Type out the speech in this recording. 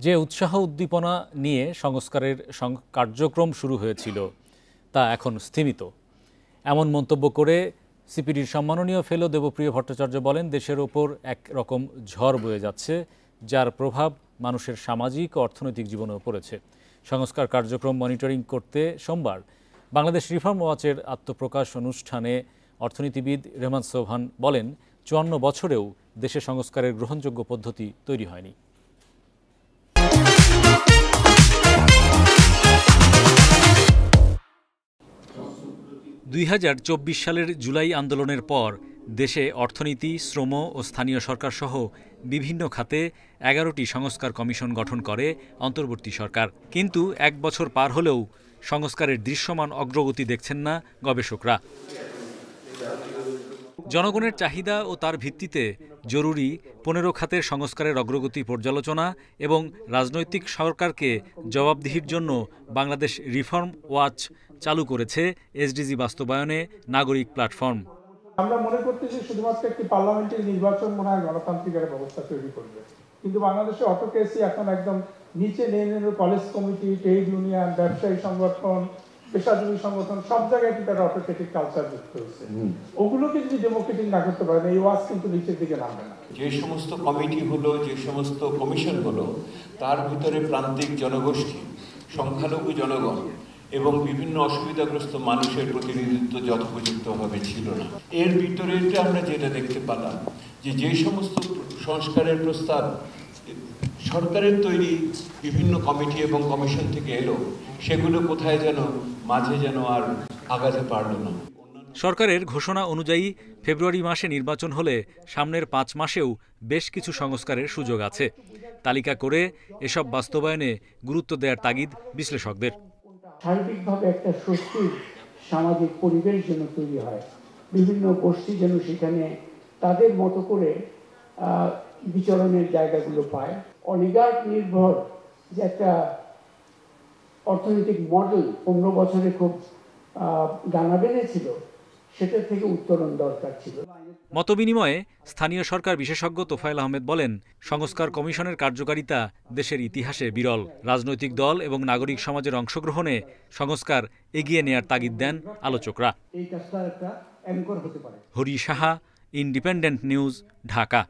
যে উৎসাহ উদ্দীপনা নিয়ে সংস্কারের কার্যক্রম শুরু হয়েছিল তা এখন স্থিমিত। এমন মন্তব্য করে সিপিডির সম্মাননীয় ফেলো দেবপ্রিয় ভট্টাচার্য বলেন, দেশের ওপর একরকম ঝড় বয়ে যাচ্ছে, যার প্রভাব মানুষের সামাজিক ও অর্থনৈতিক জীবনেও পড়েছে। সংস্কার কার্যক্রম মনিটরিং করতে সোমবার বাংলাদেশ রিফর্ম ওয়াচের আত্মপ্রকাশ অনুষ্ঠানে অর্থনীতিবিদ রেহমান সোবহান বলেন, ৫৪ বছরেও দেশে সংস্কারের গ্রহণযোগ্য পদ্ধতি তৈরি হয়নি। ২০২৪ সালের জুলাই আন্দোলনের পর দেশে অর্থনীতি, শ্রম ও স্থানীয় সরকার সহ বিভিন্ন খাতে ১১টি সংস্কার কমিশন গঠন করে অন্তর্বর্তী সরকার। কিন্তু ১ বছর পার হলেও সংস্কারের দৃশ্যমান অগ্রগতি দেখছেন না গবেষকরা। জনগণের চাহিদা ও তার ভিত্তিতে জরুরি ১৫ খাতের সংস্কারের অগ্রগতি পর্যালোচনা এবং রাজনৈতিক সরকারকে জবাবদিহির জন্য বাংলাদেশ রিফর্ম ওয়াচ চালু করেছে এসডিজি বাস্তবায়নে নাগরিক প্ল্যাটফর্ম। আমরা মনে করতে যে শুধুমাত্র একটি পার্লামেন্টারি নির্বাচন মনে হয় গণতান্ত্রিক একটা ব্যবস্থা তৈরি করবে, কিন্তু বাংলাদেশে অটোক্রেসি এখন একদম নিচে নেমে কলেজ কমিটি, ট্রেড ইউনিয়ন, ব্যবসায়ী সংগঠন, পেশাজীবী সংগঠন সব জায়গায় কিন্তু একটা অটোক্রেটিক কালচার যুক্ত হয়েছে। ওগুলোকে যদি ডেমোক্রেটিক না করতে পারেন, এই ওয়াজ কিন্তু নিচের দিকে নামবে না। যে সমস্ত কমিটি হলো, যে সমস্ত কমিশন হলো, তার ভিতরে প্রান্তিক জনগোষ্ঠী, সংখ্যালঘু জনগণ এবং বিভিন্ন অসুবিধাগ্রস্ত মানুষের প্রতিনিধিত্ব যথোপযুক্তভাবে ছিল না। এর ভিতরে আমরা যেটা দেখতে পেলাম যে সমস্ত সংস্কারের প্রস্তাব সরকারের তৈরি বিভিন্ন কমিটি এবং কমিশন থেকে এলো, সেগুলো কোথায় যেন মাঝে যেন আর আগাতে পারল না। সরকারের ঘোষণা অনুযায়ী ফেব্রুয়ারি মাসে নির্বাচন হলে সামনের ৫ মাসেও বেশ কিছু সংস্কারের সুযোগ আছে। তালিকা করে এসব বাস্তবায়নে গুরুত্ব দেওয়ার তাগিদ বিশ্লেষকদের। সার্বিকভাবে একটা স্বস্তির সামাজিক পরিবেশ যেন তৈরি হয়, বিভিন্ন গোষ্ঠী যেন সেখানে তাদের মতো করে বিচরণের জায়গাগুলো পায়। অলিগার্ক নির্ভর যে একটা অর্থনৈতিক মডেল ১৫ বছরে খুব ডানা বেঁধেছিল, সেটা থেকে উত্তরণ দরকার ছিল। মতবিনিময়ে স্থানীয় সরকার বিশেষজ্ঞ তোফায়েল আহমেদ বলেন, সংস্কার কমিশনের কার্যকারিতা দেশের ইতিহাসে বিরল। রাজনৈতিক দল এবং নাগরিক সমাজের অংশগ্রহণে সংস্কার এগিয়ে নেয়ার তাগিদ দেন আলোচকরা। এই কাজটা একটা অ্যাঙ্কর হতে পারে। Hari Saha, independent news, Dhaka.